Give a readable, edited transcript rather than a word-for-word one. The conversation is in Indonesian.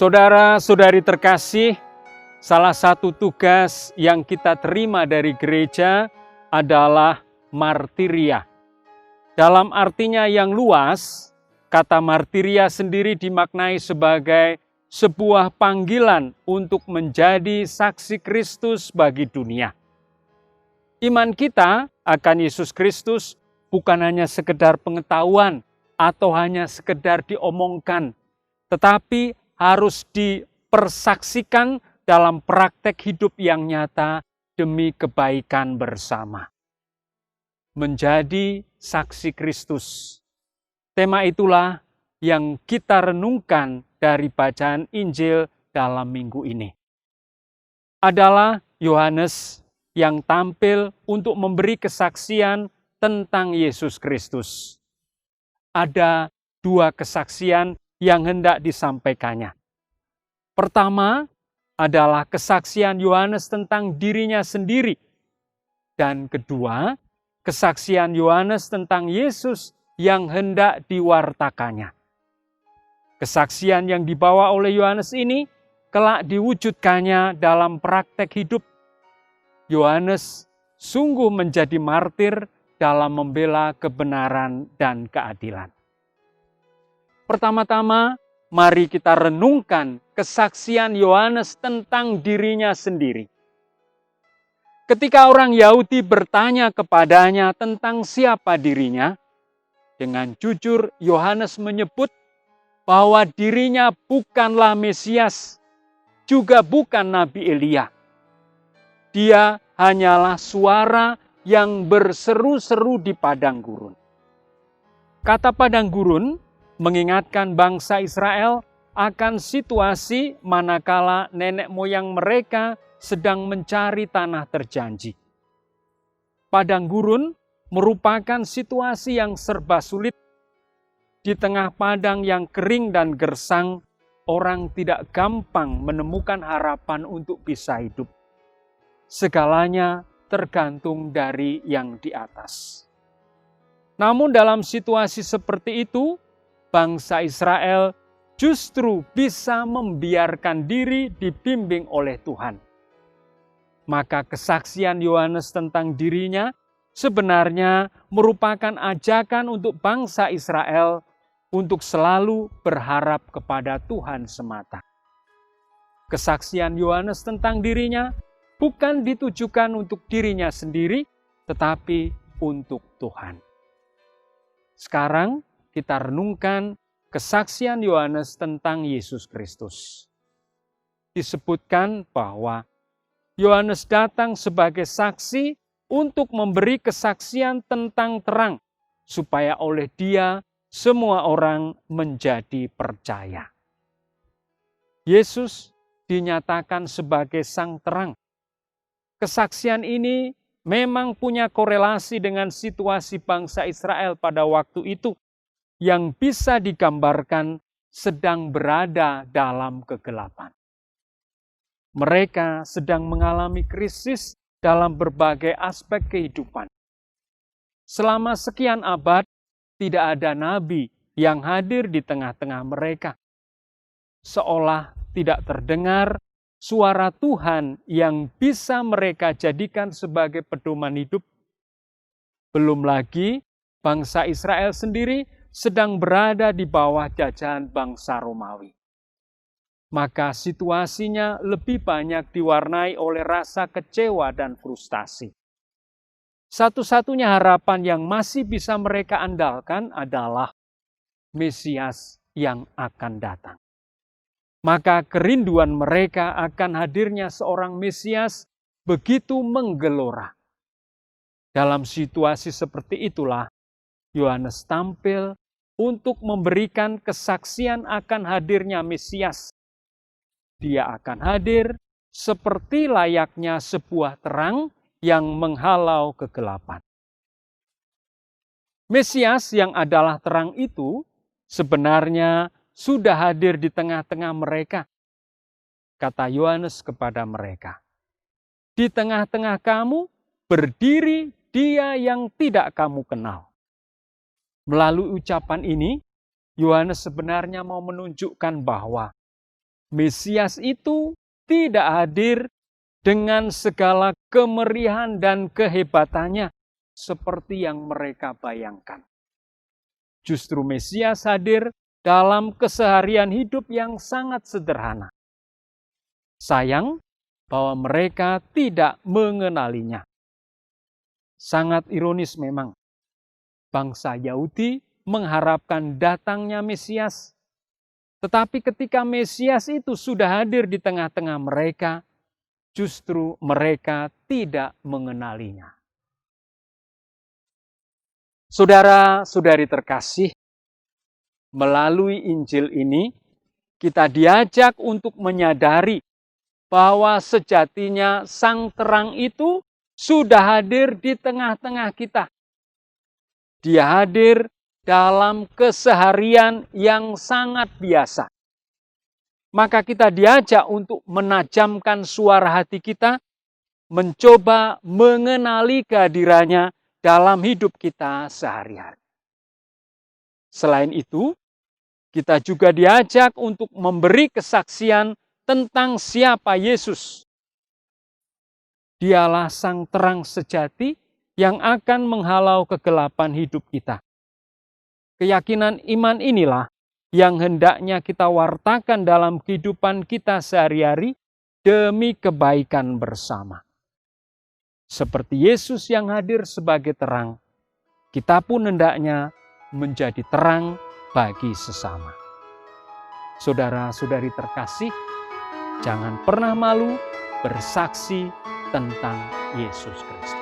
Saudara-saudari terkasih, salah satu tugas yang kita terima dari gereja adalah martiria. Dalam artinya yang luas, kata martiria sendiri dimaknai sebagai sebuah panggilan untuk menjadi saksi Kristus bagi dunia. Iman kita akan Yesus Kristus bukan hanya sekedar pengetahuan atau hanya sekedar diomongkan, tetapi harus dipersaksikan dalam praktek hidup yang nyata demi kebaikan bersama. Menjadi saksi Kristus. Tema itulah yang kita renungkan dari bacaan Injil dalam minggu ini. Adalah Yohanes yang tampil untuk memberi kesaksian tentang Yesus Kristus. Ada dua kesaksian yang hendak disampaikannya. Pertama adalah kesaksian Yohanes tentang dirinya sendiri. Dan kedua, kesaksian Yohanes tentang Yesus yang hendak diwartakannya. Kesaksian yang dibawa oleh Yohanes ini kelak diwujudkannya dalam praktek hidup. Yohanes sungguh menjadi martir dalam membela kebenaran dan keadilan. Pertama-tama, mari kita renungkan kesaksian Yohanes tentang dirinya sendiri. Ketika orang Yahudi bertanya kepadanya tentang siapa dirinya, dengan jujur Yohanes menyebut bahwa dirinya bukanlah Mesias, juga bukan Nabi Elia. Dia hanyalah suara yang berseru-seru di padang gurun. Kata padang gurun mengingatkan bangsa Israel akan situasi manakala nenek moyang mereka sedang mencari tanah terjanji. Padang gurun merupakan situasi yang serba sulit. Di tengah padang yang kering dan gersang, orang tidak gampang menemukan harapan untuk bisa hidup. Segalanya tergantung dari yang di atas. Namun dalam situasi seperti itu, bangsa Israel justru bisa membiarkan diri dibimbing oleh Tuhan. Maka kesaksian Yohanes tentang dirinya sebenarnya merupakan ajakan untuk bangsa Israel untuk selalu berharap kepada Tuhan semata. Kesaksian Yohanes tentang dirinya bukan ditujukan untuk dirinya sendiri, tetapi untuk Tuhan. Sekarang kita renungkan kesaksian Yohanes tentang Yesus Kristus. Disebutkan bahwa Yohanes datang sebagai saksi untuk memberi kesaksian tentang terang, supaya oleh dia semua orang menjadi percaya. Yesus dinyatakan sebagai sang terang. Kesaksian ini memang punya korelasi dengan situasi bangsa Israel pada waktu itu, yang bisa digambarkan sedang berada dalam kegelapan. Mereka sedang mengalami krisis dalam berbagai aspek kehidupan. Selama sekian abad, tidak ada nabi yang hadir di tengah-tengah mereka. Seolah tidak terdengar suara Tuhan yang bisa mereka jadikan sebagai pedoman hidup. Belum lagi, bangsa Israel sendiri sedang berada di bawah jajahan bangsa Romawi. Maka situasinya lebih banyak diwarnai oleh rasa kecewa dan frustasi. Satu-satunya harapan yang masih bisa mereka andalkan adalah Mesias yang akan datang. Maka kerinduan mereka akan hadirnya seorang Mesias begitu menggelora. Dalam situasi seperti itulah, Yohanes tampil untuk memberikan kesaksian akan hadirnya Mesias. Dia akan hadir seperti layaknya sebuah terang yang menghalau kegelapan. Mesias yang adalah terang itu sebenarnya sudah hadir di tengah-tengah mereka. Kata Yohanes kepada mereka, "Di tengah-tengah kamu berdiri Dia yang tidak kamu kenal." Melalui ucapan ini, Yohanes sebenarnya mau menunjukkan bahwa Mesias itu tidak hadir dengan segala kemeriahan dan kehebatannya seperti yang mereka bayangkan. Justru Mesias hadir dalam keseharian hidup yang sangat sederhana. Sayang bahwa mereka tidak mengenalinya. Sangat ironis memang, bangsa Yahudi mengharapkan datangnya Mesias, tetapi ketika Mesias itu sudah hadir di tengah-tengah mereka, justru mereka tidak mengenalinya. Saudara-saudari terkasih, melalui Injil ini kita diajak untuk menyadari bahwa sejatinya Sang Terang itu sudah hadir di tengah-tengah kita. Dia hadir dalam keseharian yang sangat biasa. Maka kita diajak untuk menajamkan suara hati kita, mencoba mengenali kehadirannya dalam hidup kita sehari-hari. Selain itu, kita juga diajak untuk memberi kesaksian tentang siapa Yesus. Dialah Sang Terang sejati yang akan menghalau kegelapan hidup kita. Keyakinan iman inilah yang hendaknya kita wartakan dalam kehidupan kita sehari-hari demi kebaikan bersama. Seperti Yesus yang hadir sebagai terang, kita pun hendaknya menjadi terang bagi sesama. Saudara-saudari terkasih, jangan pernah malu bersaksi tentang Yesus Kristus.